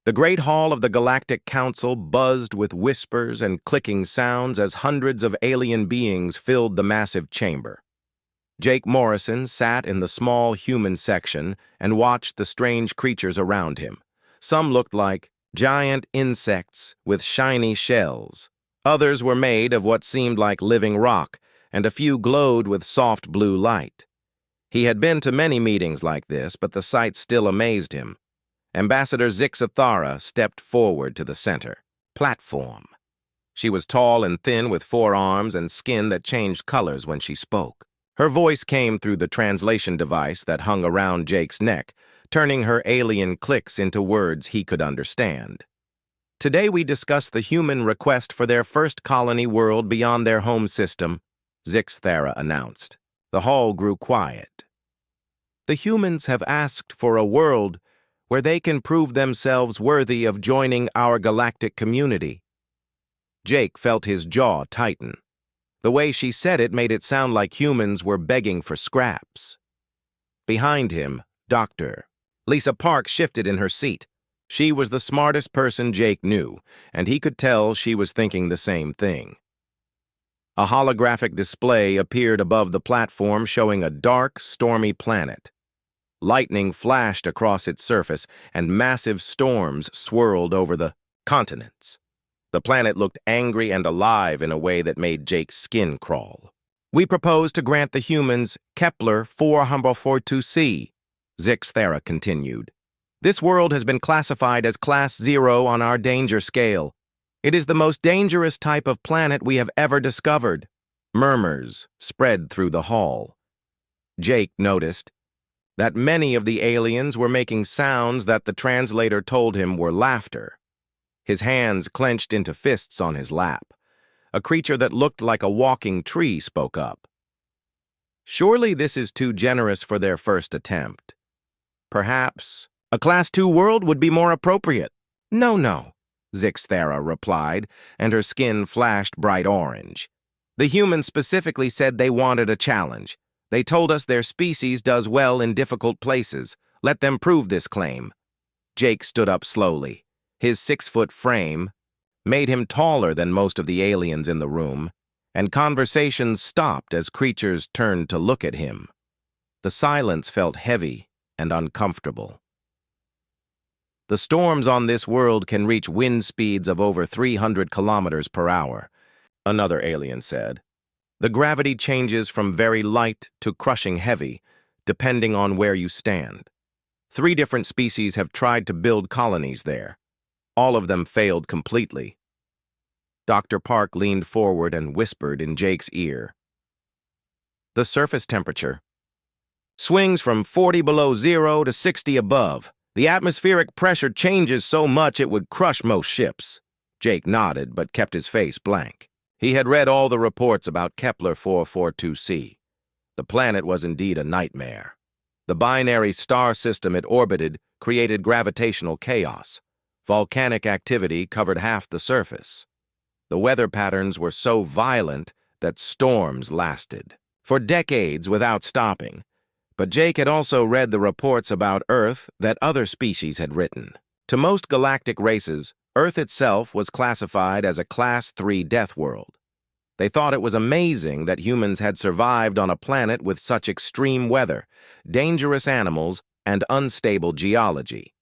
The great hall of the Galactic Council buzzed with whispers and clicking sounds as hundreds of alien beings filled the massive chamber. Jake Morrison sat in the small human section and watched the strange creatures around him. Some looked like giant insects with shiny shells. Others were made of what seemed like living rock, and a few glowed with soft blue light. He had been to many meetings like this, but the sight still amazed him. Ambassador Zixathara stepped forward to the center platform. She was tall and thin with 4 arms and skin that changed colors when she spoke. Her voice came through the translation device that hung around Jake's neck, turning her alien clicks into words he could understand. Today we discuss the human request for their first colony world beyond their home system, Zixathara announced. The hall grew quiet. The humans have asked for a world where they can prove themselves worthy of joining our galactic community. Jake felt his jaw tighten. The way she said it made it sound like humans were begging for scraps. Behind him, Dr. Lisa Park shifted in her seat. She was the smartest person Jake knew, and he could tell she was thinking the same thing. A holographic display appeared above the platform showing a dark, stormy planet. Lightning flashed across its surface, and massive storms swirled over the continents. The planet looked angry and alive in a way that made Jake's skin crawl. "We propose to grant the humans Kepler 442c," Zixathara continued. "This world has been classified as Class 0 on our danger scale. It is the most dangerous type of planet we have ever discovered." Murmurs spread through the hall. Jake noticed that many of the aliens were making sounds that the translator told him were laughter. His hands clenched into fists on his lap. A creature that looked like a walking tree spoke up. "Surely this is too generous for their first attempt. Perhaps a Class 2 world would be more appropriate." No, Zixathara replied, and her skin flashed bright orange. "The humans specifically said they wanted a challenge. They told us their species does well in difficult places. Let them prove this claim." Jake stood up slowly. His 6-foot frame made him taller than most of the aliens in the room, and conversations stopped as creatures turned to look at him. The silence felt heavy and uncomfortable. "The storms on this world can reach wind speeds of over 300 kilometers per hour, another alien said. "The gravity changes from very light to crushing heavy, depending on where you stand. 3 different species have tried to build colonies there. All of them failed completely." Dr. Park leaned forward and whispered in Jake's ear. "The surface temperature swings from 40 below zero to 60 above. The atmospheric pressure changes so much it would crush most ships." Jake nodded but kept his face blank. He had read all the reports about Kepler 442c. The planet was indeed a nightmare. The binary star system it orbited created gravitational chaos. Volcanic activity covered half the surface. The weather patterns were so violent that storms lasted for decades without stopping. But Jake had also read the reports about Earth that other species had written. To most galactic races, Earth itself was classified as a Class 3 death world. They thought it was amazing that humans had survived on a planet with such extreme weather, dangerous animals, and unstable geology.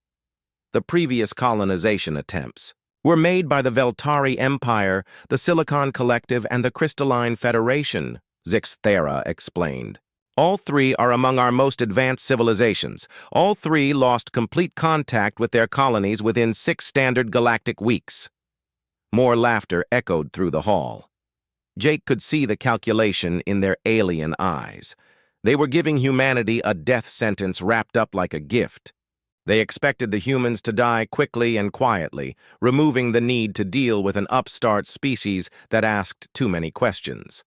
The previous colonization attempts were made by the Veltari Empire, the Silicon Collective, and the Crystalline Federation, Zixathara explained. "All 3 are among our most advanced civilizations. All 3 lost complete contact with their colonies within 6 standard galactic weeks." More laughter echoed through the hall. Jake could see the calculation in their alien eyes. They were giving humanity a death sentence wrapped up like a gift. They expected the humans to die quickly and quietly, removing the need to deal with an upstart species that asked too many questions.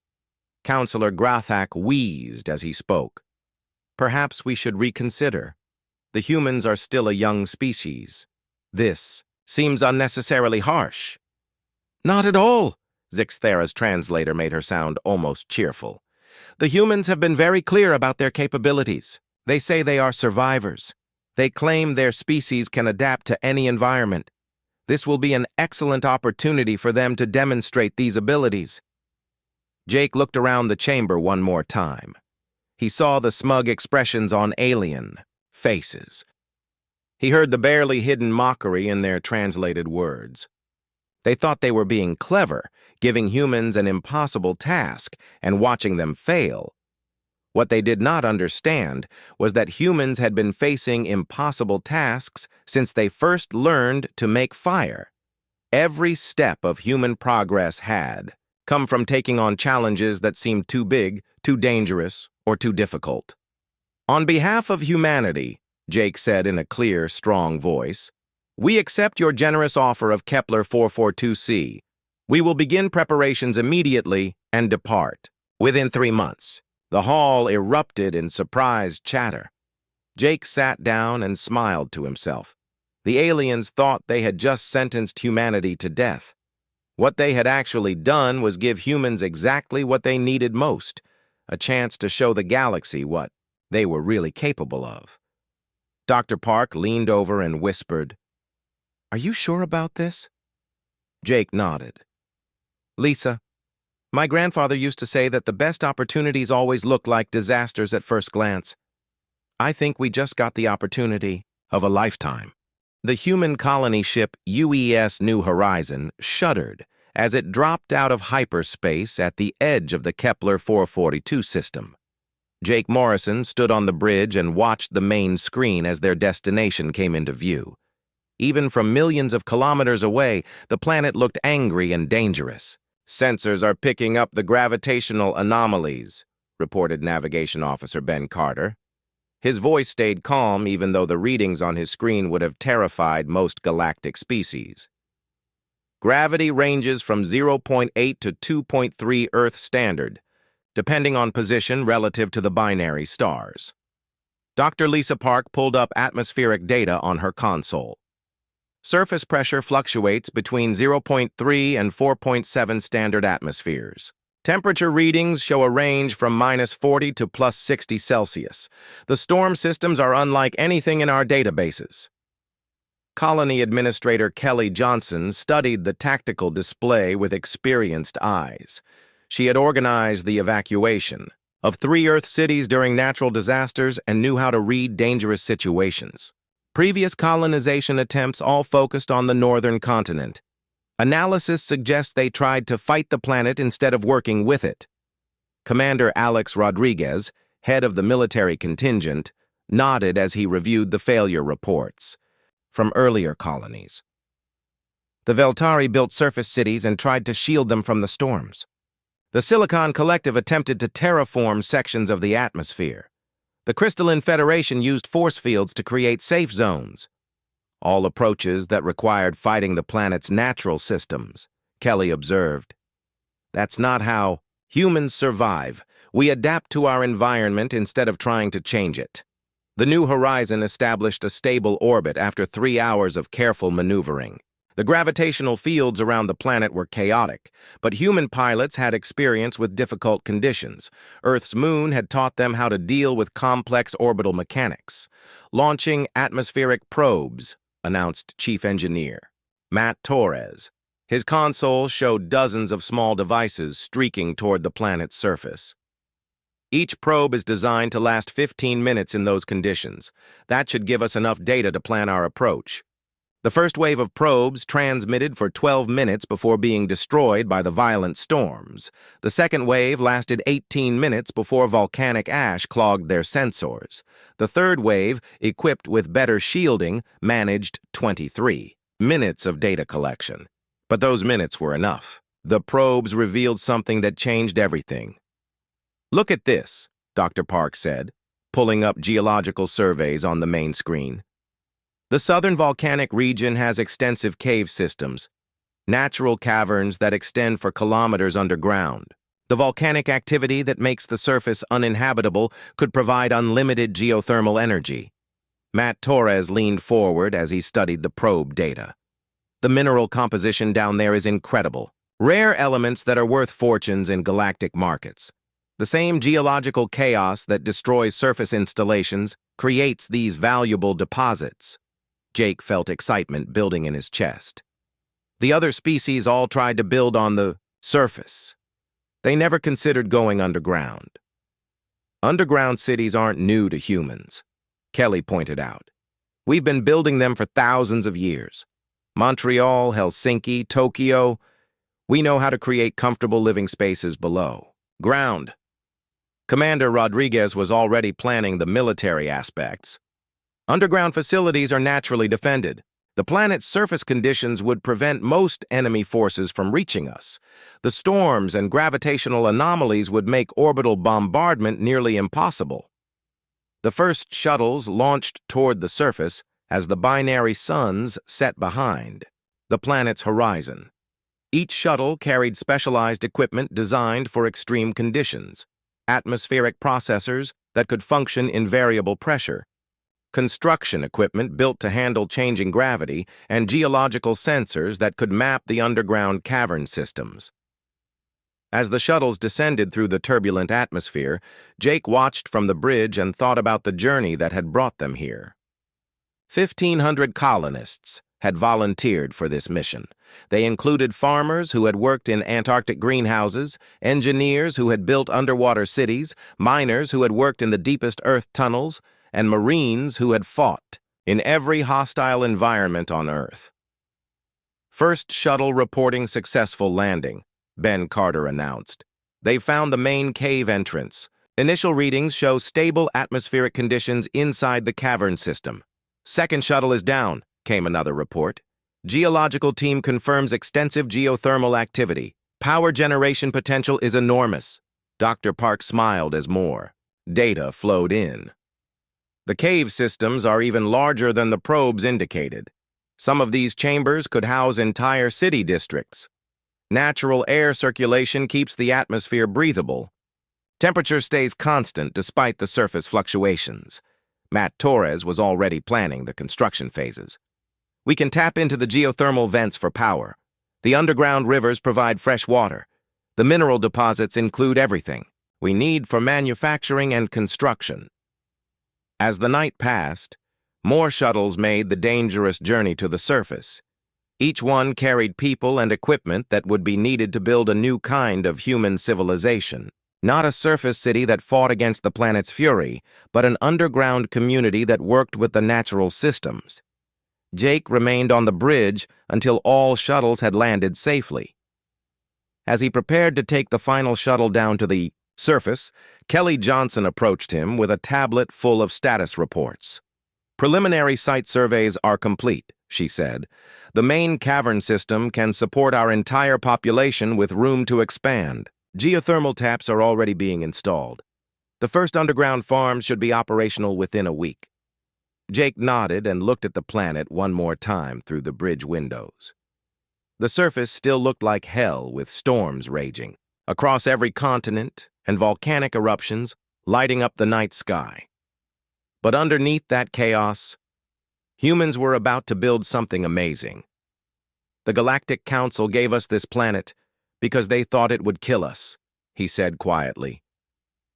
Counselor Grathak wheezed as he spoke. "Perhaps we should reconsider. The humans are still a young species. This seems unnecessarily harsh." "Not at all," Zixathara's translator made her sound almost cheerful. "The humans have been very clear about their capabilities. They say they are survivors. They claim their species can adapt to any environment. This will be an excellent opportunity for them to demonstrate these abilities. Jake looked around the chamber one more time. He saw the smug expressions on alien faces. He heard the barely hidden mockery in their translated words. They thought they were being clever, giving humans an impossible task and watching them fail. What they did not understand was that humans had been facing impossible tasks since they first learned to make fire. Every step of human progress had come from taking on challenges that seemed too big, too dangerous, or too difficult. On behalf of humanity, Jake said in a clear, strong voice, we accept your generous offer of Kepler 442c. We will begin preparations immediately and depart. Within 3 months, the hall erupted in surprised chatter. Jake sat down and smiled to himself. The aliens thought they had just sentenced humanity to death. What they had actually done was give humans exactly what they needed most, a chance to show the galaxy what they were really capable of. Dr. Park leaned over and whispered, "Are you sure about this?" Jake nodded. "Lisa, my grandfather used to say that the best opportunities always look like disasters at first glance. I think we just got the opportunity of a lifetime." The human colony ship UES New Horizon shuddered as it dropped out of hyperspace at the edge of the Kepler 442 system. Jake Morrison stood on the bridge and watched the main screen as their destination came into view. Even from millions of kilometers away, the planet looked angry and dangerous. "Sensors are picking up the gravitational anomalies," reported Navigation Officer Ben Carter. His voice stayed calm even though the readings on his screen would have terrified most galactic species. "Gravity ranges from 0.8 to 2.3 Earth standard, depending on position relative to the binary stars." Dr. Lisa Park pulled up atmospheric data on her console. Surface pressure fluctuates between 0.3 and 4.7 standard atmospheres. Temperature readings show a range from -40 to +60 Celsius. The storm systems are unlike anything in our databases. Colony Administrator Kelly Johnson studied the tactical display with experienced eyes. She had organized the evacuation of 3 Earth cities during natural disasters and knew how to read dangerous situations. Previous colonization attempts all focused on the northern continent. Analysis suggests they tried to fight the planet instead of working with it. Commander Alex Rodriguez, head of the military contingent, nodded as he reviewed the failure reports from earlier colonies. The Veltari built surface cities and tried to shield them from the storms. The Silicon Collective attempted to terraform sections of the atmosphere. The Crystalline Federation used force fields to create safe zones. All approaches that required fighting the planet's natural systems, Kelly observed. That's not how humans survive. We adapt to our environment instead of trying to change it. The New Horizon established a stable orbit after 3 hours of careful maneuvering. The gravitational fields around the planet were chaotic, but human pilots had experience with difficult conditions. Earth's moon had taught them how to deal with complex orbital mechanics. Launching atmospheric probes, announced Chief Engineer Matt Torres. His console showed dozens of small devices streaking toward the planet's surface. Each probe is designed to last 15 minutes in those conditions. That should give us enough data to plan our approach. The first wave of probes transmitted for 12 minutes before being destroyed by the violent storms. The second wave lasted 18 minutes before volcanic ash clogged their sensors. The third wave, equipped with better shielding, managed 23 minutes of data collection. But those minutes were enough. The probes revealed something that changed everything. "Look at this," Dr. Park said, pulling up geological surveys on the main screen. The southern volcanic region has extensive cave systems, natural caverns that extend for kilometers underground. The volcanic activity that makes the surface uninhabitable could provide unlimited geothermal energy. Matt Torres leaned forward as he studied the probe data. The mineral composition down there is incredible. Rare elements that are worth fortunes in galactic markets. The same geological chaos that destroys surface installations creates these valuable deposits. Jake felt excitement building in his chest. The other species all tried to build on the surface. They never considered going underground. Underground cities aren't new to humans, Kelly pointed out. We've been building them for thousands of years. Montreal, Helsinki, Tokyo. We know how to create comfortable living spaces below ground. Commander Rodriguez was already planning the military aspects. Underground facilities are naturally defended. The planet's surface conditions would prevent most enemy forces from reaching us. The storms and gravitational anomalies would make orbital bombardment nearly impossible. The first shuttles launched toward the surface as the binary suns set behind the planet's horizon. Each shuttle carried specialized equipment designed for extreme conditions, atmospheric processors that could function in variable pressure, construction equipment built to handle changing gravity, and geological sensors that could map the underground cavern systems. As the shuttles descended through the turbulent atmosphere, Jake watched from the bridge and thought about the journey that had brought them here. 1,500 colonists had volunteered for this mission. They included farmers who had worked in Antarctic greenhouses, engineers who had built underwater cities, miners who had worked in the deepest Earth tunnels, and Marines who had fought in every hostile environment on Earth. First shuttle reporting successful landing, Ben Carter announced. They found the main cave entrance. Initial readings show stable atmospheric conditions inside the cavern system. Second shuttle is down, came another report. Geological team confirms extensive geothermal activity. Power generation potential is enormous. Dr. Park smiled as more data flowed in. The cave systems are even larger than the probes indicated. Some of these chambers could house entire city districts. Natural air circulation keeps the atmosphere breathable. Temperature stays constant despite the surface fluctuations. Matt Torres was already planning the construction phases. We can tap into the geothermal vents for power. The underground rivers provide fresh water. The mineral deposits include everything we need for manufacturing and construction. As the night passed, more shuttles made the dangerous journey to the surface. Each one carried people and equipment that would be needed to build a new kind of human civilization. Not a surface city that fought against the planet's fury, but an underground community that worked with the natural systems. Jake remained on the bridge until all shuttles had landed safely. As he prepared to take the final shuttle down to the surface, Kelly Johnson approached him with a tablet full of status reports. Preliminary site surveys are complete, she said. The main cavern system can support our entire population with room to expand. Geothermal taps are already being installed. The first underground farms should be operational within a week. Jake nodded and looked at the planet one more time through the bridge windows. The surface still looked like hell with storms raging across every continent and volcanic eruptions lighting up the night sky. But underneath that chaos, humans were about to build something amazing. The Galactic Council gave us this planet because they thought it would kill us, he said quietly.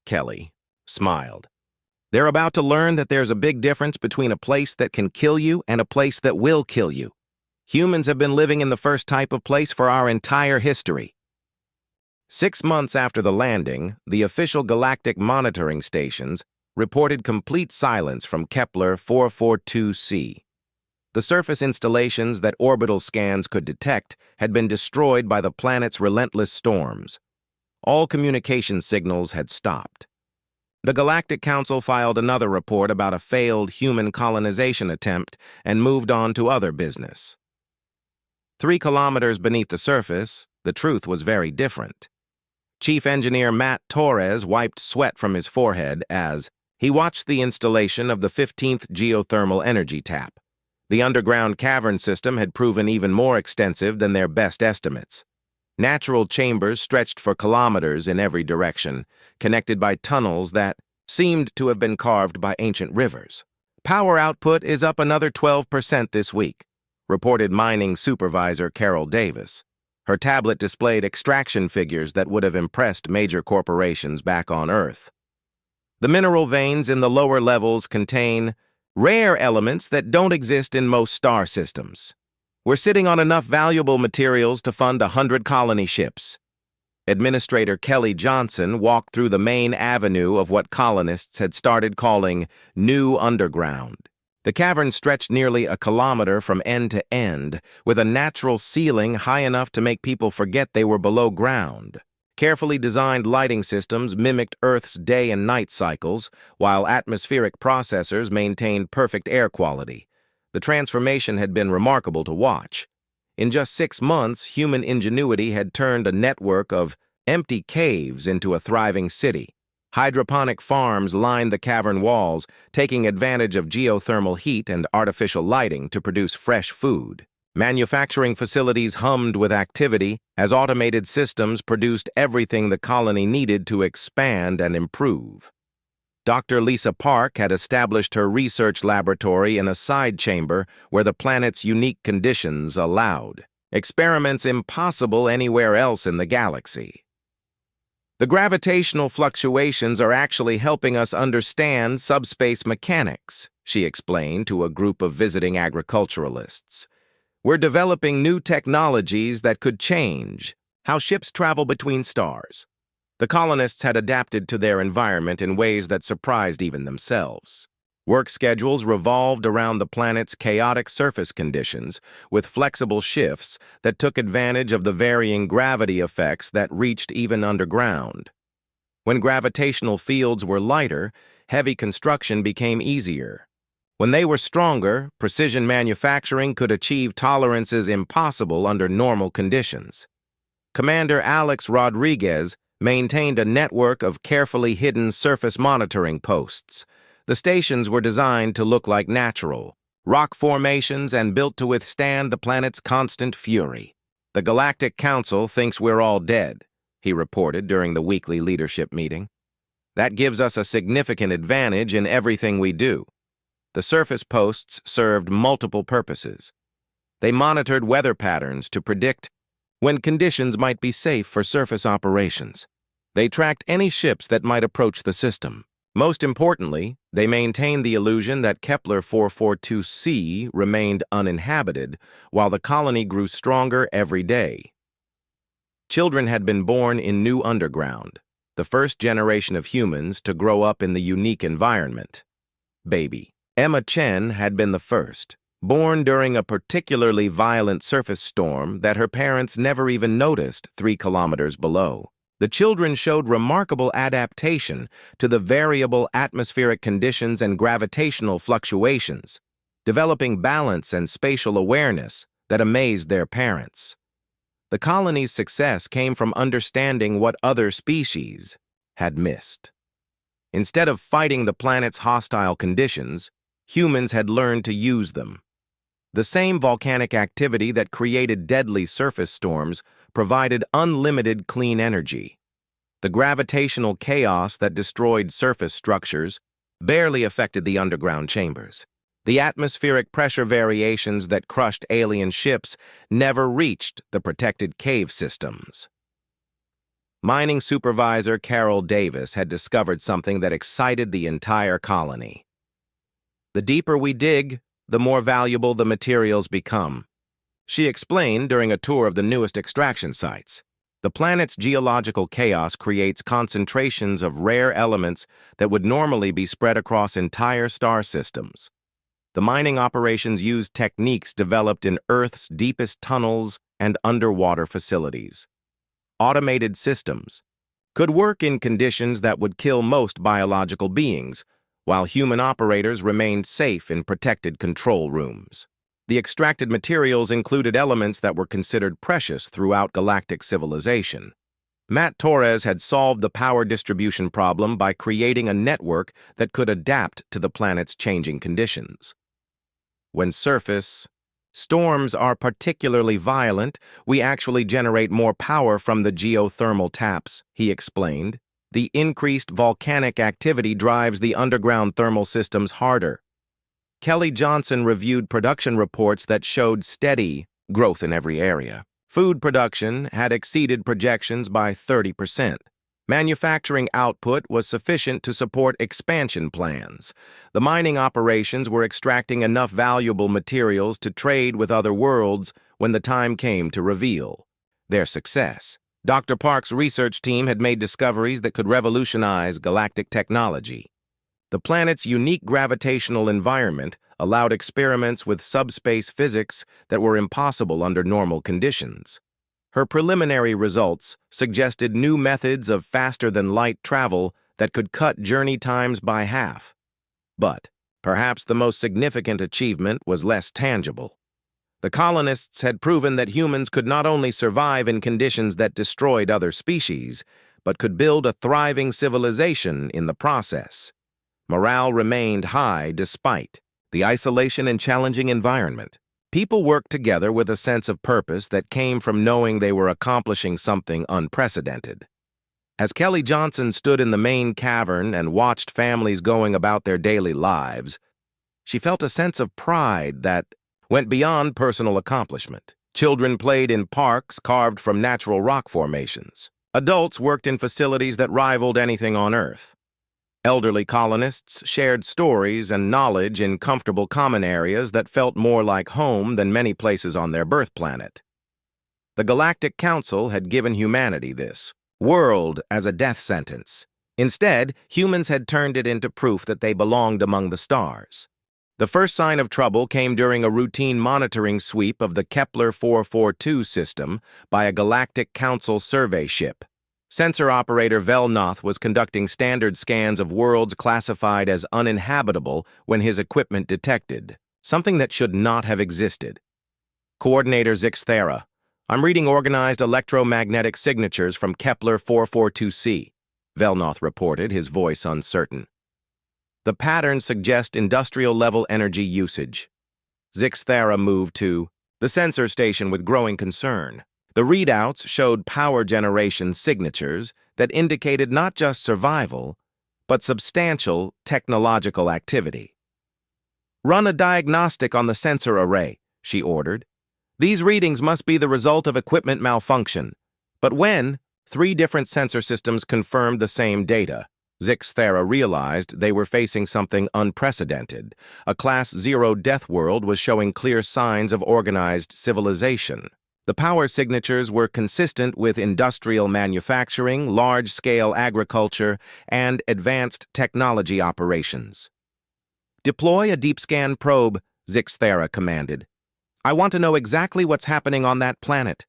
Kelly smiled. They're about to learn that there's a big difference between a place that can kill you and a place that will kill you. Humans have been living in the first type of place for our entire history. 6 months after the landing, the official galactic monitoring stations reported complete silence from Kepler 442c. The surface installations that orbital scans could detect had been destroyed by the planet's relentless storms. All communication signals had stopped. The Galactic Council filed another report about a failed human colonization attempt and moved on to other business. 3 kilometers beneath the surface, the truth was very different. Chief Engineer Matt Torres wiped sweat from his forehead as he watched the installation of the 15th geothermal energy tap. The underground cavern system had proven even more extensive than their best estimates. Natural chambers stretched for kilometers in every direction, connected by tunnels that seemed to have been carved by ancient rivers. Power output is up another 12% this week, reported mining supervisor Carol Davis. Her tablet displayed extraction figures that would have impressed major corporations back on Earth. The mineral veins in the lower levels contain rare elements that don't exist in most star systems. We're sitting on enough valuable materials to fund 100 colony ships. Administrator Kelly Johnson walked through the main avenue of what colonists had started calling New Underground. The cavern stretched nearly a kilometer from end to end, with a natural ceiling high enough to make people forget they were below ground. Carefully designed lighting systems mimicked Earth's day and night cycles, while atmospheric processors maintained perfect air quality. The transformation had been remarkable to watch. In just 6 months, human ingenuity had turned a network of empty caves into a thriving city. Hydroponic farms lined the cavern walls, taking advantage of geothermal heat and artificial lighting to produce fresh food. Manufacturing facilities hummed with activity as automated systems produced everything the colony needed to expand and improve. Dr. Lisa Park had established her research laboratory in a side chamber where the planet's unique conditions allowed experiments impossible anywhere else in the galaxy. The gravitational fluctuations are actually helping us understand subspace mechanics, she explained to a group of visiting agriculturalists. We're developing new technologies that could change how ships travel between stars. The colonists had adapted to their environment in ways that surprised even themselves. Work schedules revolved around the planet's chaotic surface conditions, with flexible shifts that took advantage of the varying gravity effects that reached even underground. When gravitational fields were lighter, heavy construction became easier. When they were stronger, precision manufacturing could achieve tolerances impossible under normal conditions. Commander Alex Rodriguez maintained a network of carefully hidden surface monitoring posts. The stations were designed to look like natural rock formations and built to withstand the planet's constant fury. The Galactic Council thinks we're all dead, he reported during the weekly leadership meeting. That gives us a significant advantage in everything we do. The surface posts served multiple purposes. They monitored weather patterns to predict when conditions might be safe for surface operations. They tracked any ships that might approach the system. Most importantly, they maintained the illusion that Kepler 442c remained uninhabited while the colony grew stronger every day. Children had been born in New Underground, the first generation of humans to grow up in the unique environment. Baby Emma Chen had been the first, born during a particularly violent surface storm that her parents never even noticed 3 kilometers below. The children showed remarkable adaptation to the variable atmospheric conditions and gravitational fluctuations, developing balance and spatial awareness that amazed their parents. The colony's success came from understanding what other species had missed. Instead of fighting the planet's hostile conditions, humans had learned to use them. The same volcanic activity that created deadly surface storms provided unlimited clean energy. The gravitational chaos that destroyed surface structures barely affected the underground chambers. The atmospheric pressure variations that crushed alien ships never reached the protected cave systems. Mining supervisor Carol Davis had discovered something that excited the entire colony. The deeper we dig, the more valuable the materials become, she explained during a tour of the newest extraction sites. The planet's geological chaos creates concentrations of rare elements that would normally be spread across entire star systems. The mining operations used techniques developed in Earth's deepest tunnels and underwater facilities. Automated systems could work in conditions that would kill most biological beings, while human operators remained safe in protected control rooms. The extracted materials included elements that were considered precious throughout galactic civilization. Matt Torres had solved the power distribution problem by creating a network that could adapt to the planet's changing conditions. When surface storms are particularly violent, we actually generate more power from the geothermal taps, he explained. The increased volcanic activity drives the underground thermal systems harder. Kelly Johnson reviewed production reports that showed steady growth in every area. Food production had exceeded projections by 30%. Manufacturing output was sufficient to support expansion plans. The mining operations were extracting enough valuable materials to trade with other worlds when the time came to reveal their success. Dr. Park's research team had made discoveries that could revolutionize galactic technology. The planet's unique gravitational environment allowed experiments with subspace physics that were impossible under normal conditions. Her preliminary results suggested new methods of faster-than-light travel that could cut journey times by half. But perhaps the most significant achievement was less tangible. The colonists had proven that humans could not only survive in conditions that destroyed other species, but could build a thriving civilization in the process. Morale remained high despite the isolation and challenging environment. People worked together with a sense of purpose that came from knowing they were accomplishing something unprecedented. As Kelly Johnson stood in the main cavern and watched families going about their daily lives, she felt a sense of pride that went beyond personal accomplishment. Children played in parks carved from natural rock formations. Adults worked in facilities that rivaled anything on Earth. Elderly colonists shared stories and knowledge in comfortable common areas that felt more like home than many places on their birth planet. The Galactic Council had given humanity this world as a death sentence. Instead, humans had turned it into proof that they belonged among the stars. The first sign of trouble came during a routine monitoring sweep of the Kepler 442 system by a Galactic Council survey ship. Sensor operator Velnoth was conducting standard scans of worlds classified as uninhabitable when his equipment detected something that should not have existed. Coordinator Zixthera, I'm reading organized electromagnetic signatures from Kepler 442c, Velnoth reported, his voice uncertain. The patterns suggest industrial-level energy usage. Zixthera moved to the sensor station with growing concern. The readouts showed power generation signatures that indicated not just survival, but substantial technological activity. Run a diagnostic on the sensor array, she ordered. These readings must be the result of equipment malfunction. But when 3 different sensor systems confirmed the same data, Zixthera realized they were facing something unprecedented. A Class 0 Deathworld was showing clear signs of organized civilization. The power signatures were consistent with industrial manufacturing, large-scale agriculture, and advanced technology operations. Deploy a deep scan probe, Zixthera commanded. I want to know exactly what's happening on that planet.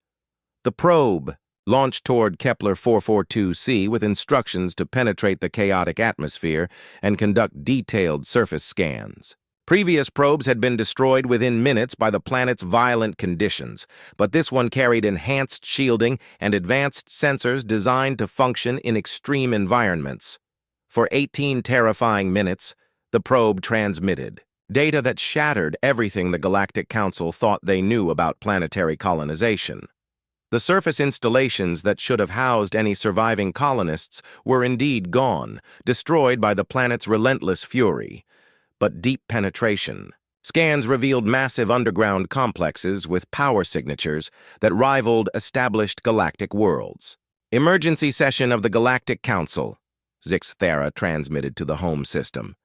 The probe launched toward Kepler 442c with instructions to penetrate the chaotic atmosphere and conduct detailed surface scans. Previous probes had been destroyed within minutes by the planet's violent conditions, but this one carried enhanced shielding and advanced sensors designed to function in extreme environments. For 18 terrifying minutes, the probe transmitted data that shattered everything the Galactic Council thought they knew about planetary colonization. The surface installations that should have housed any surviving colonists were indeed gone, destroyed by the planet's relentless fury. But deep penetration. Scans revealed massive underground complexes with power signatures that rivaled established galactic worlds. Emergency session of the Galactic Council, Zixthera transmitted to the home system.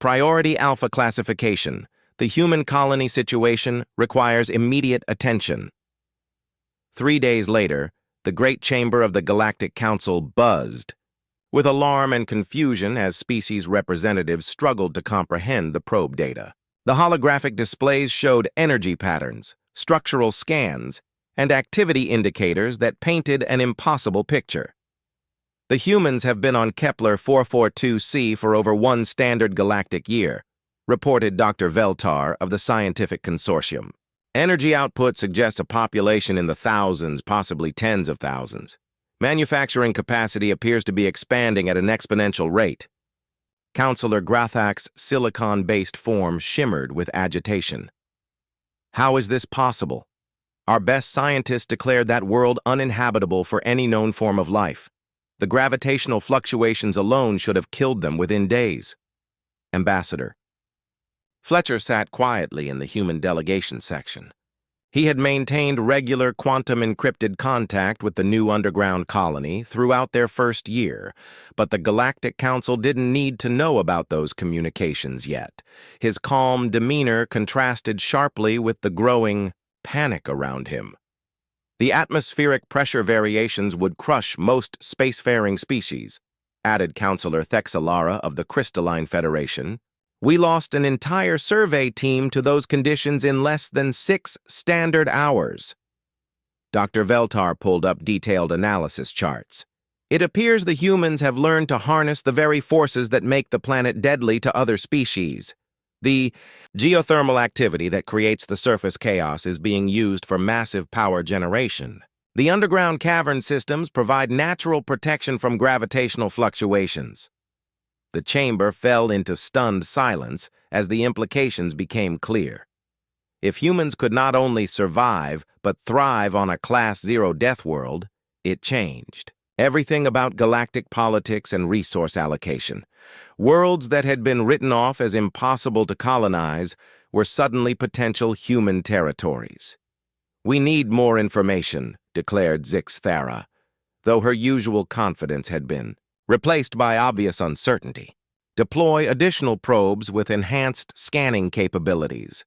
Priority Alpha classification. The human colony situation requires immediate attention. 3 days later, the Great Chamber of the Galactic Council buzzed with alarm and confusion as species representatives struggled to comprehend the probe data. The holographic displays showed energy patterns, structural scans, and activity indicators that painted an impossible picture. The humans have been on Kepler 442c for over 1 standard galactic year, reported Dr. Veltar of the Scientific Consortium. Energy output suggests a population in the thousands, possibly tens of thousands. Manufacturing capacity appears to be expanding at an exponential rate. Counselor Grathak's silicon-based form shimmered with agitation. How is this possible? Our best scientists declared that world uninhabitable for any known form of life. The gravitational fluctuations alone should have killed them within days. Ambassador. Fletcher sat quietly in the human delegation section. He had maintained regular quantum-encrypted contact with the new underground colony throughout their first year, but the Galactic Council didn't need to know about those communications yet. His calm demeanor contrasted sharply with the growing panic around him. The atmospheric pressure variations would crush most spacefaring species, added Counselor Thexalara of the Crystalline Federation. We lost an entire survey team to those conditions in less than 6 standard hours. Dr. Veltar pulled up detailed analysis charts. It appears the humans have learned to harness the very forces that make the planet deadly to other species. The geothermal activity that creates the surface chaos is being used for massive power generation. The underground cavern systems provide natural protection from gravitational fluctuations. The chamber fell into stunned silence as the implications became clear. If humans could not only survive, but thrive on a Class 0 Deathworld, it changed everything about galactic politics and resource allocation. Worlds that had been written off as impossible to colonize were suddenly potential human territories. "We need more information," declared Zix Thara, though her usual confidence had been replaced by obvious uncertainty. Deploy additional probes with enhanced scanning capabilities.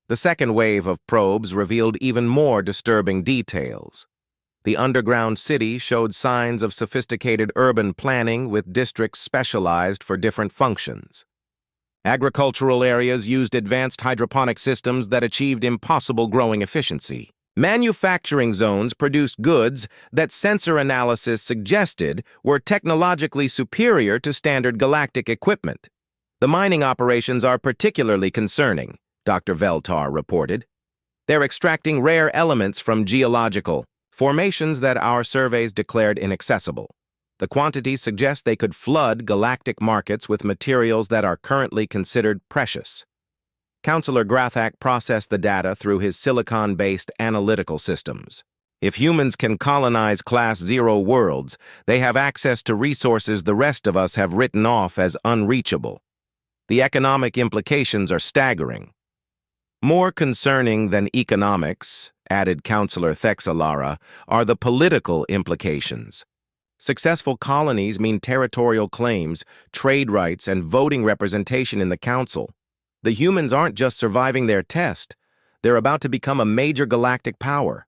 The second wave of probes revealed even more disturbing details. The underground city showed signs of sophisticated urban planning with districts specialized for different functions. Agricultural areas used advanced hydroponic systems that achieved impossible growing efficiency. Manufacturing zones produced goods that sensor analysis suggested were technologically superior to standard galactic equipment. The mining operations are particularly concerning, Dr. Veltar reported. They're extracting rare elements from geological formations that our surveys declared inaccessible. The quantities suggest they could flood galactic markets with materials that are currently considered precious. Counselor Grathak processed the data through his silicon-based analytical systems. If humans can colonize Class 0 worlds, they have access to resources the rest of us have written off as unreachable. The economic implications are staggering. More concerning than economics, added Counselor Thexalara, are the political implications. Successful colonies mean territorial claims, trade rights, and voting representation in the Council. The humans aren't just surviving their test, they're about to become a major galactic power.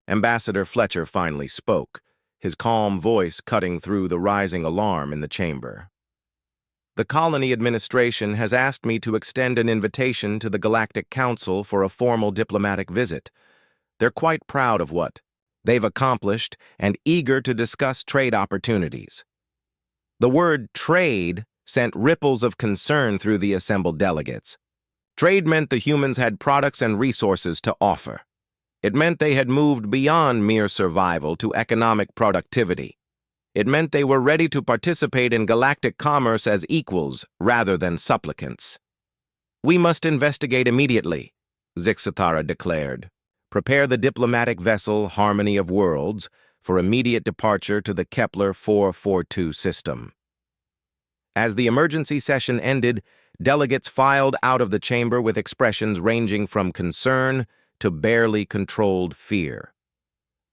Ambassador Fletcher finally spoke, his calm voice cutting through the rising alarm in the chamber. The colony administration has asked me to extend an invitation to the Galactic Council for a formal diplomatic visit. They're quite proud of what they've accomplished and eager to discuss trade opportunities. The word trade sent ripples of concern through the assembled delegates. Trade meant the humans had products and resources to offer. It meant they had moved beyond mere survival to economic productivity. It meant they were ready to participate in galactic commerce as equals rather than supplicants. "We must investigate immediately," Zixathara declared. "Prepare the diplomatic vessel Harmony of Worlds for immediate departure to the Kepler 442 system." As the emergency session ended, delegates filed out of the chamber with expressions ranging from concern to barely controlled fear.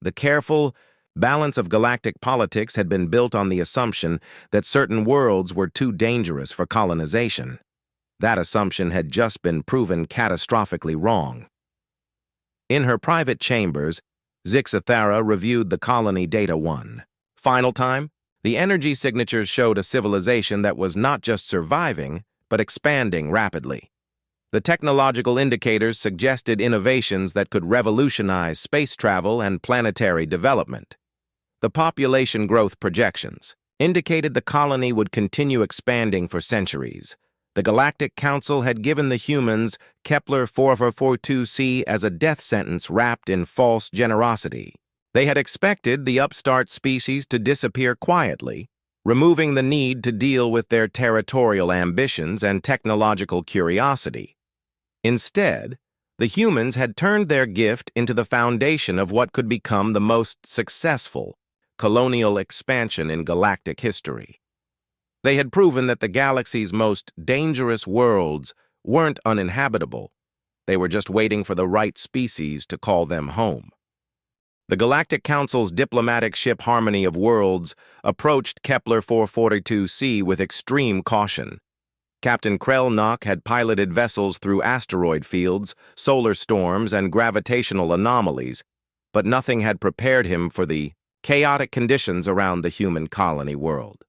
The careful balance of galactic politics had been built on the assumption that certain worlds were too dangerous for colonization. That assumption had just been proven catastrophically wrong. In her private chambers, Zixathara reviewed the colony data one final time. The energy signatures showed a civilization that was not just surviving, but expanding rapidly. The technological indicators suggested innovations that could revolutionize space travel and planetary development. The population growth projections indicated the colony would continue expanding for centuries. The Galactic Council had given the humans Kepler 442c as a death sentence wrapped in false generosity. They had expected the upstart species to disappear quietly, removing the need to deal with their territorial ambitions and technological curiosity. Instead, the humans had turned their gift into the foundation of what could become the most successful colonial expansion in galactic history. They had proven that the galaxy's most dangerous worlds weren't uninhabitable. They were just waiting for the right species to call them home. The Galactic Council's diplomatic ship Harmony of Worlds approached Kepler 442c with extreme caution. Captain Krelnock had piloted vessels through asteroid fields, solar storms, and gravitational anomalies, but nothing had prepared him for the chaotic conditions around the human colony world.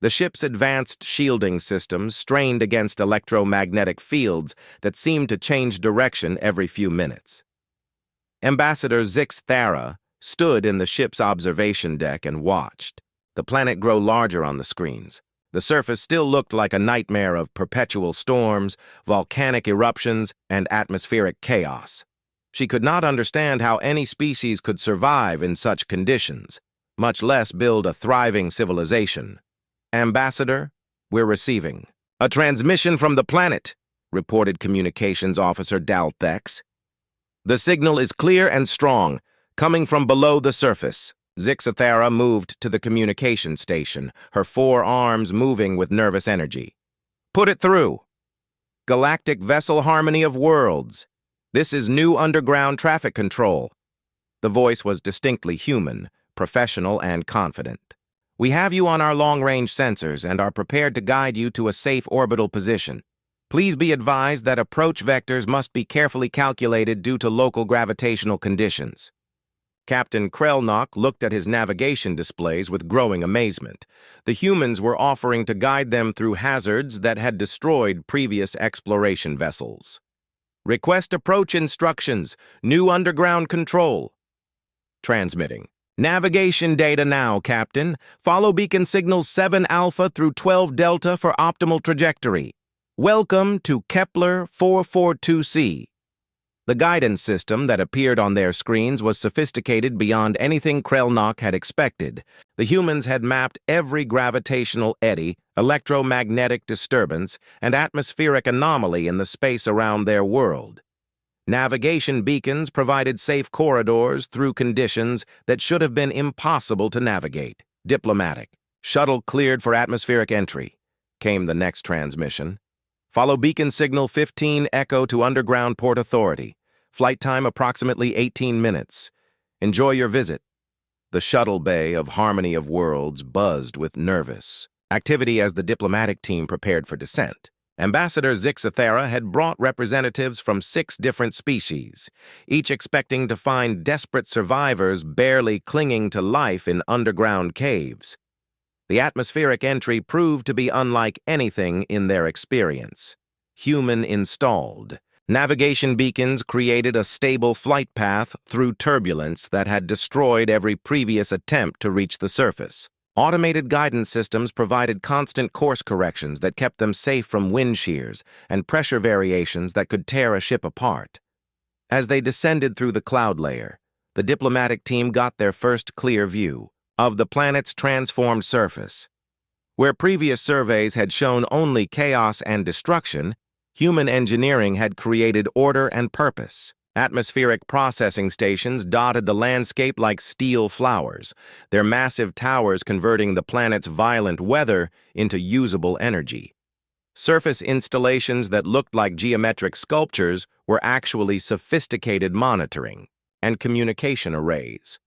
The ship's advanced shielding systems strained against electromagnetic fields that seemed to change direction every few minutes. Ambassador Zix Thara stood in the ship's observation deck and watched the planet grow larger on the screens. The surface still looked like a nightmare of perpetual storms, volcanic eruptions, and atmospheric chaos. She could not understand how any species could survive in such conditions, much less build a thriving civilization. Ambassador, we're receiving a transmission from the planet, reported Communications Officer Dalthex. The signal is clear and strong, coming from below the surface. Zixathara moved to the communication station, her 4 arms moving with nervous energy. Put it through. Galactic Vessel Harmony of Worlds. This is new underground traffic control. The voice was distinctly human, professional, and confident. We have you on our long-range sensors and are prepared to guide you to a safe orbital position. Please be advised that approach vectors must be carefully calculated due to local gravitational conditions. Captain Krelnock looked at his navigation displays with growing amazement. The humans were offering to guide them through hazards that had destroyed previous exploration vessels. Request approach instructions. New underground control. Transmitting. Navigation data now, Captain. Follow beacon signals 7 Alpha through 12 Delta for optimal trajectory. Welcome to Kepler 442c. The guidance system that appeared on their screens was sophisticated beyond anything Krelnock had expected. The humans had mapped every gravitational eddy, electromagnetic disturbance, and atmospheric anomaly in the space around their world. Navigation beacons provided safe corridors through conditions that should have been impossible to navigate. Diplomatic. Shuttle cleared for atmospheric entry, came the next transmission. Follow beacon signal 15 Echo to Underground Port Authority. Flight time approximately 18 minutes. Enjoy your visit. The shuttle bay of Harmony of Worlds buzzed with nervous activity as the diplomatic team prepared for descent. Ambassador Zixathara had brought representatives from 6 different species, each expecting to find desperate survivors barely clinging to life in underground caves. The atmospheric entry proved to be unlike anything in their experience. Human installed. Navigation beacons created a stable flight path through turbulence that had destroyed every previous attempt to reach the surface. Automated guidance systems provided constant course corrections that kept them safe from wind shears and pressure variations that could tear a ship apart. As they descended through the cloud layer, the diplomatic team got their first clear view of the planet's transformed surface. Where previous surveys had shown only chaos and destruction, human engineering had created order and purpose. Atmospheric processing stations dotted the landscape like steel flowers, their massive towers converting the planet's violent weather into usable energy. Surface installations that looked like geometric sculptures were actually sophisticated monitoring and communication arrays.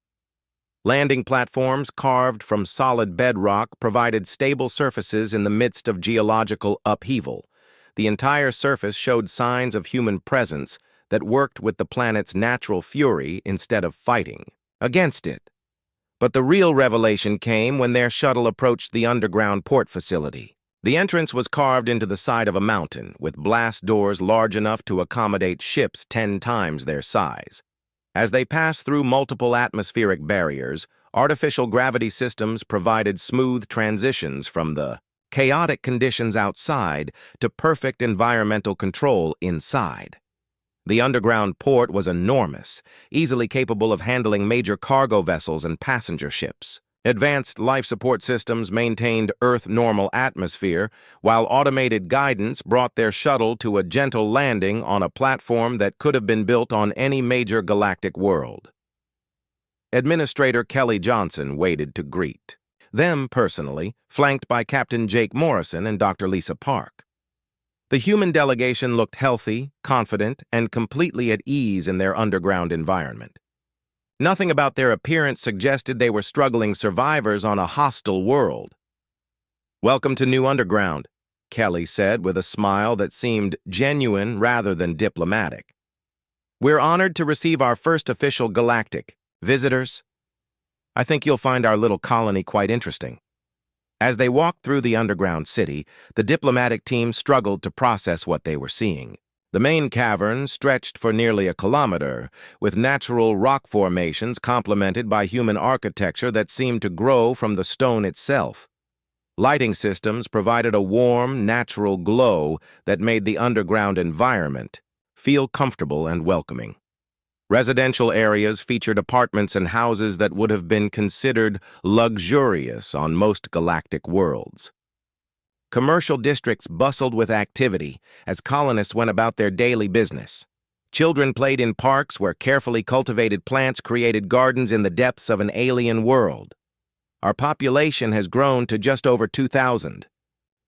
Landing platforms carved from solid bedrock provided stable surfaces in the midst of geological upheaval. The entire surface showed signs of human presence that worked with the planet's natural fury instead of fighting against it. But the real revelation came when their shuttle approached the underground port facility. The entrance was carved into the side of a mountain, with blast doors large enough to accommodate ships 10 times their size. As they passed through multiple atmospheric barriers, artificial gravity systems provided smooth transitions from the chaotic conditions outside to perfect environmental control inside. The underground port was enormous, easily capable of handling major cargo vessels and passenger ships. Advanced life support systems maintained Earth-normal atmosphere, while automated guidance brought their shuttle to a gentle landing on a platform that could have been built on any major galactic world. Administrator Kelly Johnson waited to greet them personally, flanked by Captain Jake Morrison and Dr. Lisa Park. The human delegation looked healthy, confident, and completely at ease in their underground environment. Nothing about their appearance suggested they were struggling survivors on a hostile world. "Welcome to New Underground," Kelly said with a smile that seemed genuine rather than diplomatic. "We're honored to receive our first official galactic visitors. I think you'll find our little colony quite interesting." As they walked through the underground city, the diplomatic team struggled to process what they were seeing. The main cavern stretched for nearly a kilometer, with natural rock formations complemented by human architecture that seemed to grow from the stone itself. Lighting systems provided a warm, natural glow that made the underground environment feel comfortable and welcoming. Residential areas featured apartments and houses that would have been considered luxurious on most galactic worlds. Commercial districts bustled with activity as colonists went about their daily business. Children played in parks where carefully cultivated plants created gardens in the depths of an alien world. "Our population has grown to just over 2,000,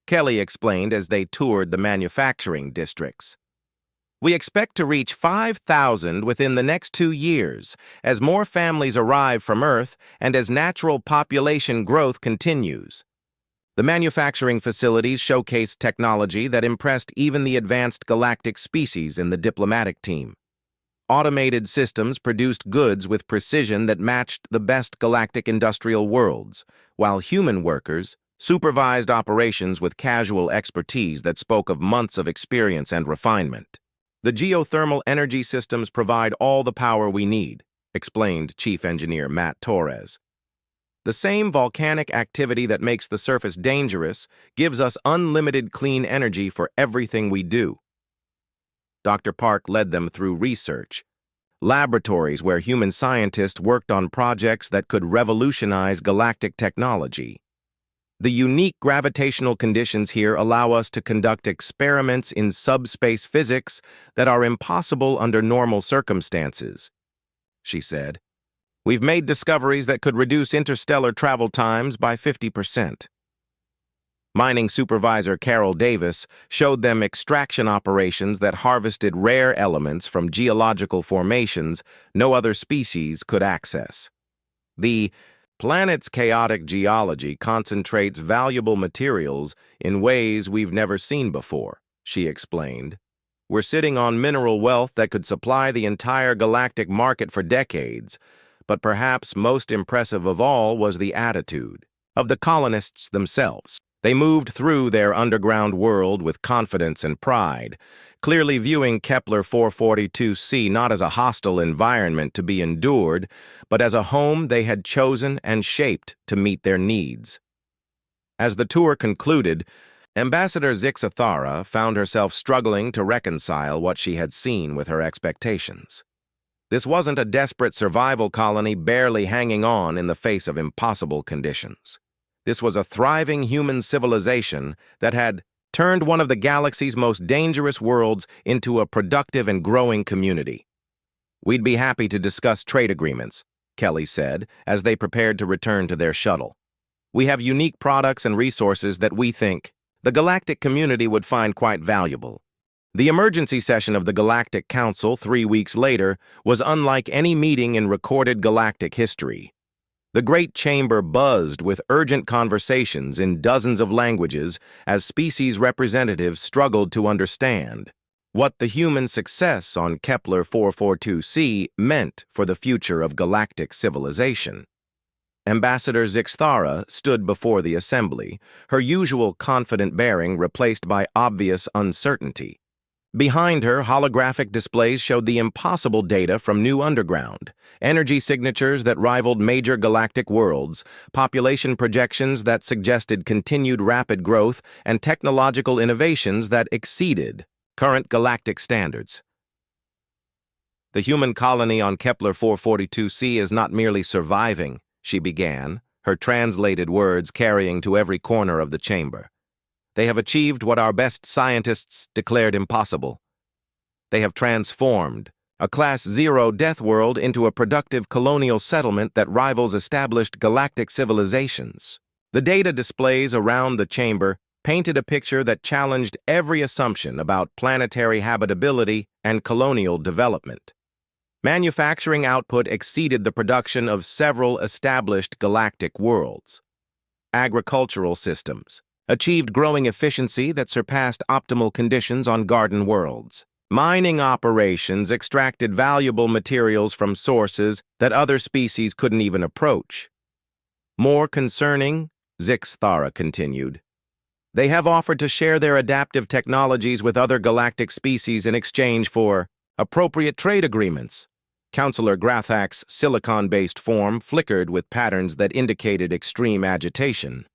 Kelly explained as they toured the manufacturing districts. "We expect to reach 5,000 within the next 2 years as more families arrive from Earth and as natural population growth continues." The manufacturing facilities showcased technology that impressed even the advanced galactic species in the diplomatic team. Automated systems produced goods with precision that matched the best galactic industrial worlds, while human workers supervised operations with casual expertise that spoke of months of experience and refinement. "The geothermal energy systems provide all the power we need," explained Chief Engineer Matt Torres. "The same volcanic activity that makes the surface dangerous gives us unlimited clean energy for everything we do." Dr. Park led them through research, laboratories where human scientists worked on projects that could revolutionize galactic technology. "The unique gravitational conditions here allow us to conduct experiments in subspace physics that are impossible under normal circumstances," she said. "We've made discoveries that could reduce interstellar travel times by 50%. Mining supervisor Carol Davis showed them extraction operations that harvested rare elements from geological formations no other species could access. "The planet's chaotic geology concentrates valuable materials in ways we've never seen before," she explained. "We're sitting on mineral wealth that could supply the entire galactic market for decades, but perhaps most impressive of all was the attitude of the colonists themselves. They moved through their underground world with confidence and pride, clearly viewing Kepler 442c not as a hostile environment to be endured, but as a home they had chosen and shaped to meet their needs." As the tour concluded, Ambassador Zixathara found herself struggling to reconcile what she had seen with her expectations. This wasn't a desperate survival colony barely hanging on in the face of impossible conditions. This was a thriving human civilization that had turned one of the galaxy's most dangerous worlds into a productive and growing community. "We'd be happy to discuss trade agreements," Kelly said, as they prepared to return to their shuttle. "We have unique products and resources that we think the galactic community would find quite valuable." The emergency session of the Galactic Council 3 weeks later was unlike any meeting in recorded galactic history. The Great Chamber buzzed with urgent conversations in dozens of languages as species representatives struggled to understand what the human success on Kepler 442c meant for the future of galactic civilization. Ambassador Zixathara stood before the assembly, her usual confident bearing replaced by obvious uncertainty. Behind her, holographic displays showed the impossible data from New Underground, energy signatures that rivaled major galactic worlds, population projections that suggested continued rapid growth, and technological innovations that exceeded current galactic standards. "The human colony on Kepler 442c is not merely surviving," she began, her translated words carrying to every corner of the chamber. "They have achieved what our best scientists declared impossible. They have transformed a Class 0 Deathworld into a productive colonial settlement that rivals established galactic civilizations." The data displays around the chamber painted a picture that challenged every assumption about planetary habitability and colonial development. Manufacturing output exceeded the production of several established galactic worlds. Agricultural systems achieved growing efficiency that surpassed optimal conditions on garden worlds. Mining operations extracted valuable materials from sources that other species couldn't even approach. More concerning, Zixthara continued, they have offered to share their adaptive technologies with other galactic species in exchange for appropriate trade agreements. Counselor Grathak's silicon-based form flickered with patterns that indicated extreme agitation.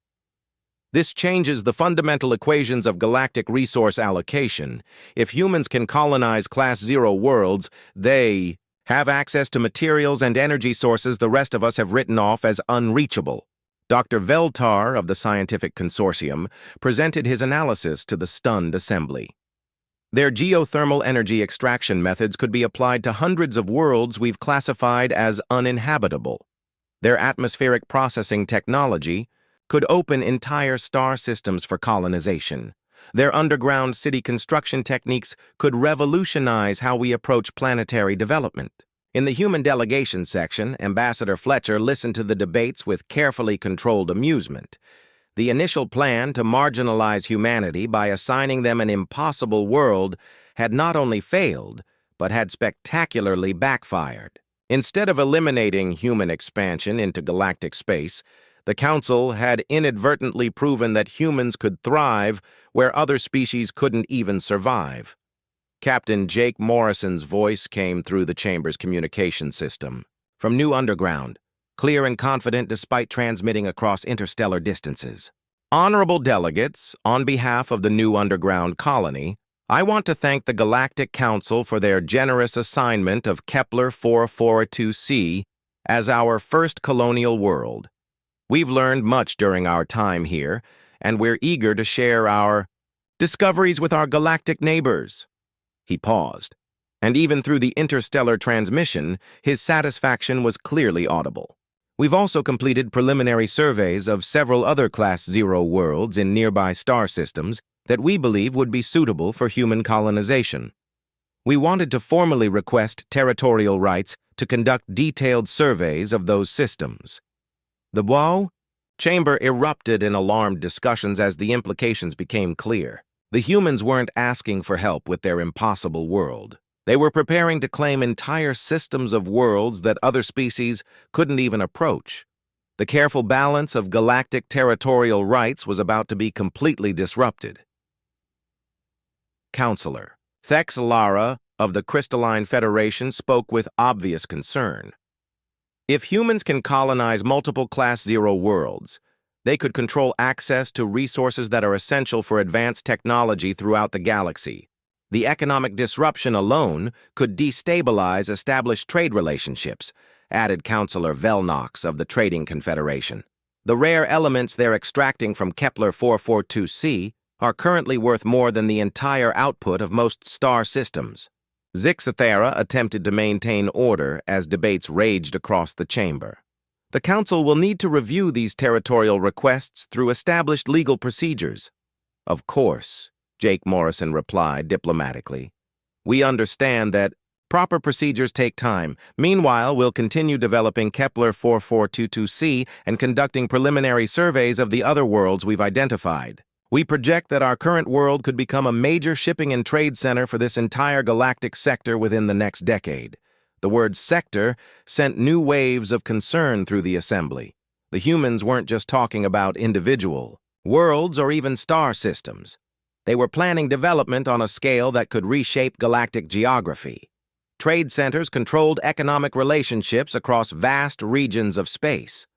This changes the fundamental equations of galactic resource allocation. If humans can colonize Class 0 worlds, they have access to materials and energy sources the rest of us have written off as unreachable. Dr. Veltar of the Scientific Consortium presented his analysis to the stunned assembly. Their geothermal energy extraction methods could be applied to hundreds of worlds we've classified as uninhabitable. Their atmospheric processing technology could open entire star systems for colonization. Their underground city construction techniques could revolutionize how we approach planetary development. In the human delegation section, Ambassador Fletcher listened to the debates with carefully controlled amusement. The initial plan to marginalize humanity by assigning them an impossible world had not only failed, but had spectacularly backfired. Instead of eliminating human expansion into galactic space, the Council had inadvertently proven that humans could thrive where other species couldn't even survive. Captain Jake Morrison's voice came through the chamber's communication system. From New Underground, clear and confident despite transmitting across interstellar distances. Honorable delegates, on behalf of the New Underground colony, I want to thank the Galactic Council for their generous assignment of Kepler 442c as our first colonial world. We've learned much during our time here, and we're eager to share our discoveries with our galactic neighbors. He paused, and even through the interstellar transmission, his satisfaction was clearly audible. We've also completed preliminary surveys of several other Class 0 worlds in nearby star systems that we believe would be suitable for human colonization. We wanted to formally request territorial rights to conduct detailed surveys of those systems. The WoW chamber erupted in alarmed discussions as the implications became clear. The humans weren't asking for help with their impossible world. They were preparing to claim entire systems of worlds that other species couldn't even approach. The careful balance of galactic territorial rights was about to be completely disrupted. Counselor Thex Lara of the Crystalline Federation spoke with obvious concern. If humans can colonize multiple Class 0 worlds, they could control access to resources that are essential for advanced technology throughout the galaxy. The economic disruption alone could destabilize established trade relationships, added Counselor Velnox of the Trading Confederation. The rare elements they're extracting from Kepler 442c are currently worth more than the entire output of most star systems. Zixthara attempted to maintain order as debates raged across the chamber. The Council will need to review these territorial requests through established legal procedures. Of course, Jake Morrison replied diplomatically. We understand that proper procedures take time. Meanwhile, we'll continue developing Kepler 4422c and conducting preliminary surveys of the other worlds we've identified. We project that our current world could become a major shipping and trade center for this entire galactic sector within the next decade. The word sector sent new waves of concern through the assembly. The humans weren't just talking about individual worlds or even star systems. They were planning development on a scale that could reshape galactic geography. Trade centers controlled economic relationships across vast regions of space.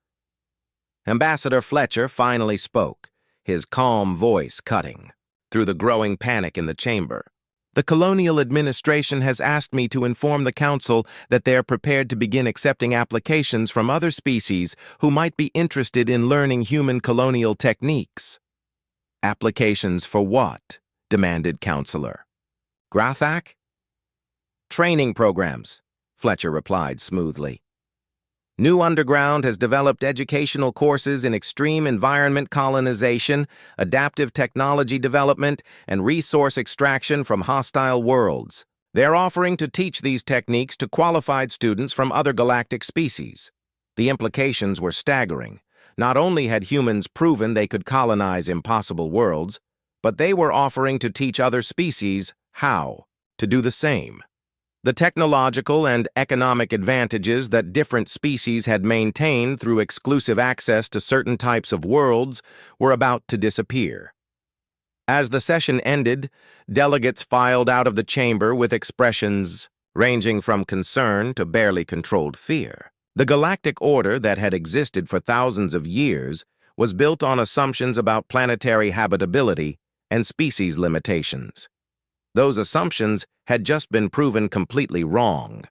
Ambassador Fletcher finally spoke, his calm voice cutting through the growing panic in the chamber. The Colonial Administration has asked me to inform the Council that they are prepared to begin accepting applications from other species who might be interested in learning human colonial techniques. Applications for what? Demanded Counselor Grathak? Training programs, Fletcher replied smoothly. New Underground has developed educational courses in extreme environment colonization, adaptive technology development, and resource extraction from hostile worlds. They're offering to teach these techniques to qualified students from other galactic species. The implications were staggering. Not only had humans proven they could colonize impossible worlds, but they were offering to teach other species how to do the same. The technological and economic advantages that different species had maintained through exclusive access to certain types of worlds were about to disappear. As the session ended, delegates filed out of the chamber with expressions ranging from concern to barely controlled fear. The galactic order that had existed for thousands of years was built on assumptions about planetary habitability and species limitations. Those assumptions had just been proven completely wrong.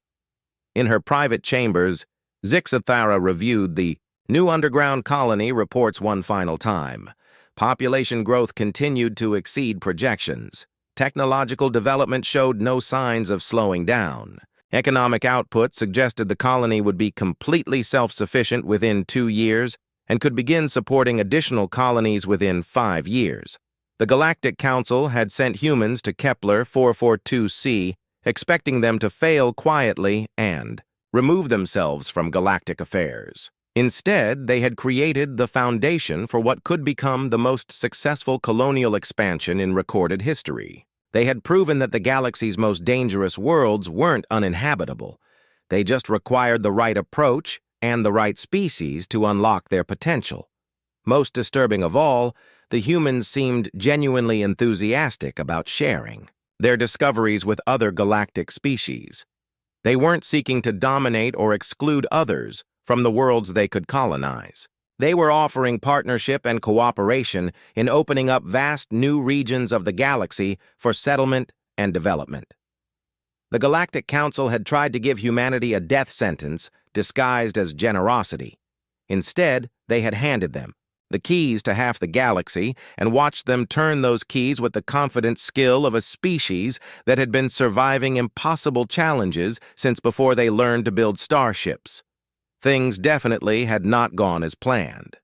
In her private chambers, Zixathara reviewed the New Underground Colony reports one final time. Population growth continued to exceed projections. Technological development showed no signs of slowing down. Economic output suggested the colony would be completely self-sufficient within 2 years and could begin supporting additional colonies within 5 years. The Galactic Council had sent humans to Kepler 442c, expecting them to fail quietly and remove themselves from galactic affairs. Instead, they had created the foundation for what could become the most successful colonial expansion in recorded history. They had proven that the galaxy's most dangerous worlds weren't uninhabitable. They just required the right approach and the right species to unlock their potential. Most disturbing of all, the humans seemed genuinely enthusiastic about sharing their discoveries with other galactic species. They weren't seeking to dominate or exclude others from the worlds they could colonize. They were offering partnership and cooperation in opening up vast new regions of the galaxy for settlement and development. The Galactic Council had tried to give humanity a death sentence disguised as generosity. Instead, they had handed them the keys to half the galaxy and watched them turn those keys with the confident skill of a species that had been surviving impossible challenges since before they learned to build starships. Things definitely had not gone as planned.